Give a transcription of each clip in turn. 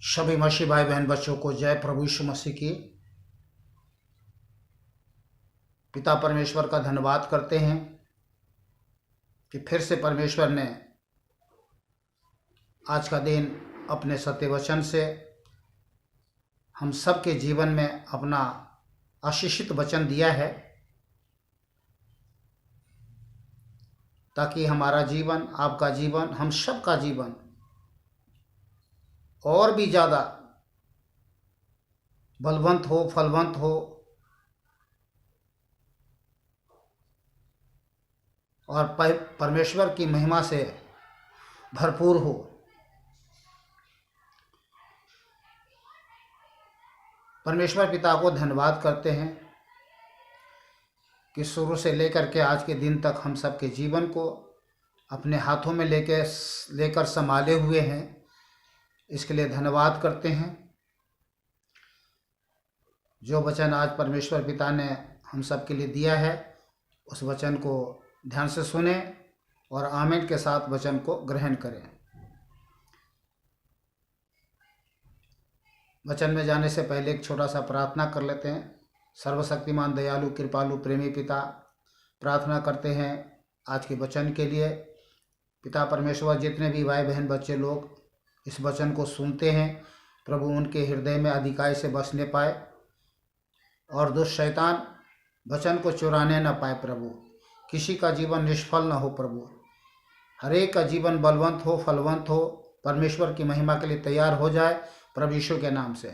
सभी मसीह भाई बहन बच्चों को जय प्रभु यीशु मसीह की। पिता परमेश्वर का धन्यवाद करते हैं कि फिर से परमेश्वर ने आज का दिन अपने सत्य वचन से हम सब के जीवन में अपना आशीषित वचन दिया है, ताकि हमारा जीवन, आपका जीवन, हम सब का जीवन और भी ज़्यादा बलवंत हो, फलवंत हो और परमेश्वर की महिमा से भरपूर हो। परमेश्वर पिता को धन्यवाद करते हैं कि शुरू से लेकर के आज के दिन तक हम सबके जीवन को अपने हाथों में लेकर संभाले हुए हैं। इसके लिए धन्यवाद करते हैं। जो वचन आज परमेश्वर पिता ने हम सब के लिए दिया है, उस वचन को ध्यान से सुने और आमीन के साथ वचन को ग्रहण करें। वचन में जाने से पहले एक छोटा सा प्रार्थना कर लेते हैं। सर्वशक्तिमान, दयालु, कृपालु, प्रेमी पिता, प्रार्थना करते हैं आज के वचन के लिए। पिता परमेश्वर, जितने भी भाई बहन बच्चे लोग इस वचन को सुनते हैं, प्रभु उनके हृदय में अधिकाई से बसने पाए और दुष्ट शैतान वचन को चुराने न पाए। प्रभु किसी का जीवन निष्फल न हो। प्रभु हर एक का जीवन बलवंत हो, फलवंत हो, परमेश्वर की महिमा के लिए तैयार हो जाए। प्रभु यीशु के नाम से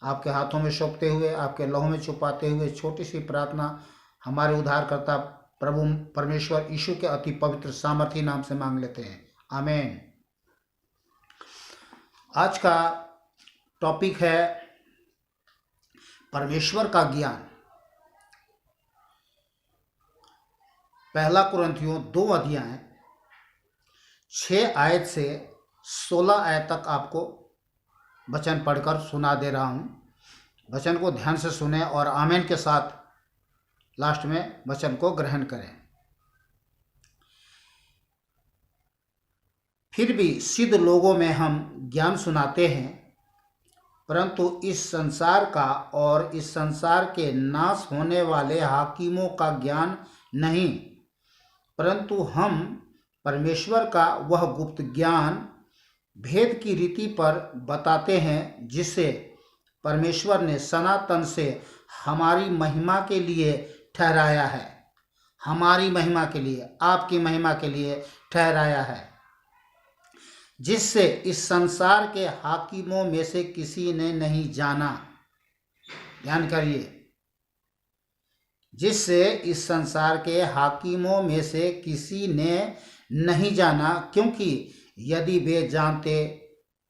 आपके हाथों में सौंपते हुए, आपके लहू में छुपाते हुए छोटी सी प्रार्थना हमारे उद्धारकर्ता प्रभु परमेश्वर यीशु के अति पवित्र सामर्थी नाम से मांग लेते हैं, आमीन। आज का टॉपिक है परमेश्वर का ज्ञान। पहला कुरिन्थियों 2 अध्याय 6 आयत से 16 आयत तक आपको वचन पढ़कर सुना दे रहा हूँ। वचन को ध्यान से सुने और आमीन के साथ लास्ट में वचन को ग्रहण करें। फिर भी सिद्ध लोगों में हम ज्ञान सुनाते हैं, परंतु इस संसार का और इस संसार के नाश होने वाले हाकिमों का ज्ञान नहीं, परंतु हम परमेश्वर का वह गुप्त ज्ञान भेद की रीति पर बताते हैं, जिसे परमेश्वर ने सनातन से हमारी महिमा के लिए ठहराया है। हमारी महिमा के लिए, आपकी महिमा के लिए ठहराया है, जिससे इस संसार के हाकिमों में से किसी ने नहीं जाना। ध्यान करिए, जिससे इस संसार के हाकिमों में से किसी ने नहीं जाना, क्योंकि यदि वे जानते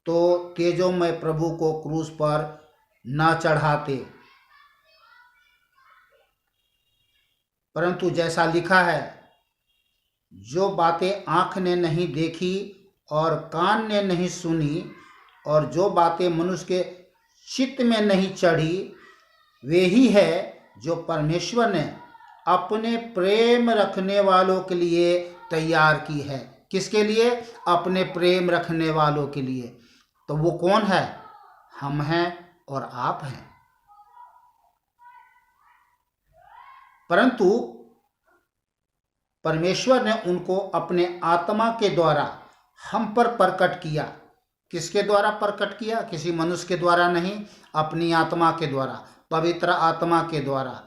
तो तेजोमय प्रभु को क्रूस पर न चढ़ाते। परंतु जैसा लिखा है, जो बातें आँख ने नहीं देखी और कान ने नहीं सुनी और जो बातें मनुष्य के चित्त में नहीं चढ़ी, वे ही है जो परमेश्वर ने अपने प्रेम रखने वालों के लिए तैयार की है। किसके लिए? अपने प्रेम रखने वालों के लिए। तो वो कौन है? हम हैं और आप हैं। परंतु परमेश्वर ने उनको अपने आत्मा के द्वारा हम पर प्रकट किया। किसके द्वारा प्रकट किया? किसी मनुष्य के द्वारा नहीं, अपनी आत्मा के द्वारा, पवित्र आत्मा के द्वारा,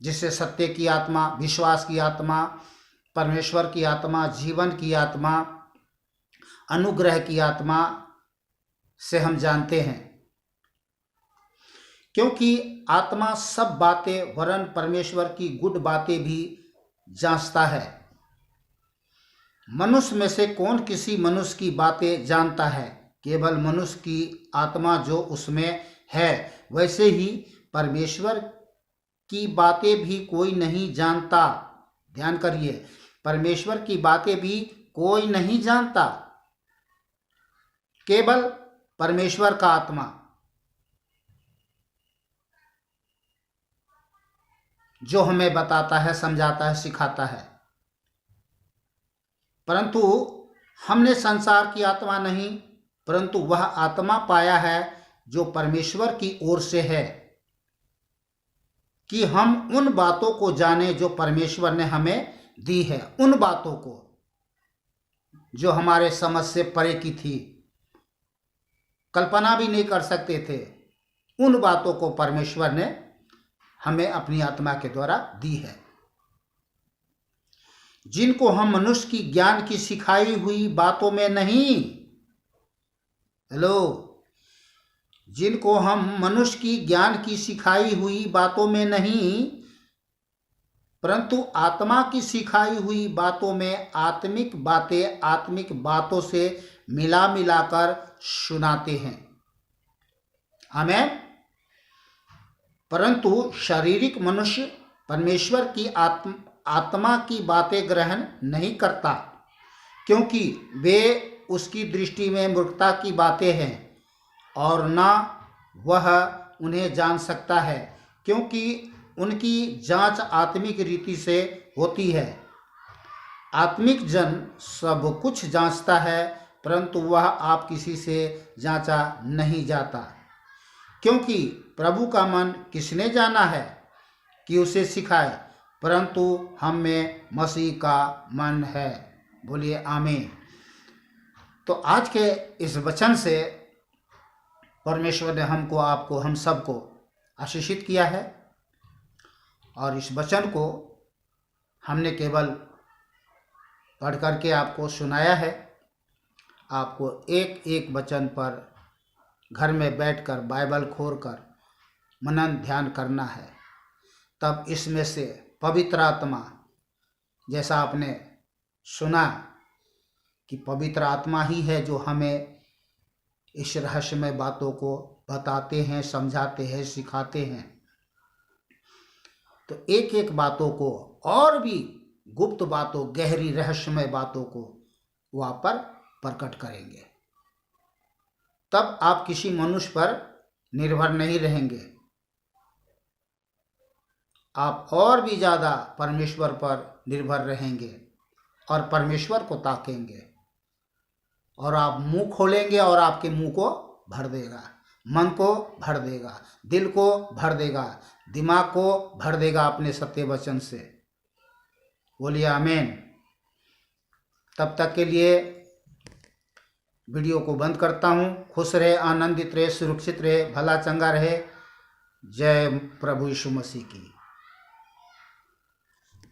जिससे सत्य की आत्मा, विश्वास की आत्मा, परमेश्वर की आत्मा, जीवन की आत्मा, अनुग्रह की आत्मा से हम जानते हैं। क्योंकि आत्मा सब बातें वरन परमेश्वर की गुड बातें भी जांचता है। मनुष्य में से कौन किसी मनुष्य की बातें जानता है? केवल मनुष्य की आत्मा जो उसमें है। वैसे ही परमेश्वर की बातें भी कोई नहीं जानता। ध्यान करिए, परमेश्वर की बातें भी कोई नहीं जानता, केवल परमेश्वर का आत्मा जो हमें बताता है, समझाता है, सिखाता है। परंतु हमने संसार की आत्मा नहीं, परंतु वह आत्मा पाया है जो परमेश्वर की ओर से है, कि हम उन बातों को जाने जो परमेश्वर ने हमें दी है। उन बातों को जो हमारे समझ से परे की थी, कल्पना भी नहीं कर सकते थे, उन बातों को परमेश्वर ने हमें अपनी आत्मा के द्वारा दी है, जिनको हम मनुष्य की ज्ञान की सिखाई हुई बातों में नहीं, हेलो, जिनको हम मनुष्य की ज्ञान की सिखाई हुई बातों में नहीं, परंतु आत्मा की सिखाई हुई बातों में आत्मिक बातों से मिला मिलाकर सुनाते हैं। आमीन। परंतु शारीरिक मनुष्य परमेश्वर की आत्मा की बातें ग्रहण नहीं करता, क्योंकि वे उसकी दृष्टि में मूर्खता की बातें हैं और ना वह उन्हें जान सकता है, क्योंकि उनकी जांच आत्मिक रीति से होती है। आत्मिक जन सब कुछ जांचता है, परंतु वह आप किसी से जांचा नहीं जाता, क्योंकि प्रभु का मन किसने जाना है कि उसे सिखाए, परंतु हम में मसीह का मन है। बोलिए आमीन। तो आज के इस वचन से परमेश्वर ने हमको, आपको, हम सबको आशीषित किया है, और इस वचन को हमने केवल पढ़ करके आपको सुनाया है। आपको एक एक वचन पर घर में बैठकर बाइबल खोलकर मनन ध्यान करना है, तब इसमें से पवित्र आत्मा, जैसा आपने सुना कि पवित्र आत्मा ही है जो हमें इस रहस्यमय बातों को बताते हैं, समझाते हैं, सिखाते हैं। तो एक एक बातों को, और भी गुप्त बातों, गहरी रहस्यमय बातों को वहाँ पर प्रकट करेंगे। तब आप किसी मनुष्य पर निर्भर नहीं रहेंगे, आप और भी ज़्यादा परमेश्वर पर निर्भर रहेंगे और परमेश्वर को ताकेंगे, और आप मुंह खोलेंगे और आपके मुंह को भर देगा, मन को भर देगा, दिल को भर देगा, दिमाग को भर देगा अपने सत्य वचन से। बोलिए आमीन। तब तक के लिए वीडियो को बंद करता हूँ। खुश रहे, आनंदित रहे, सुरक्षित रहे, भला चंगा रहे। जय प्रभु यीशु मसीह की।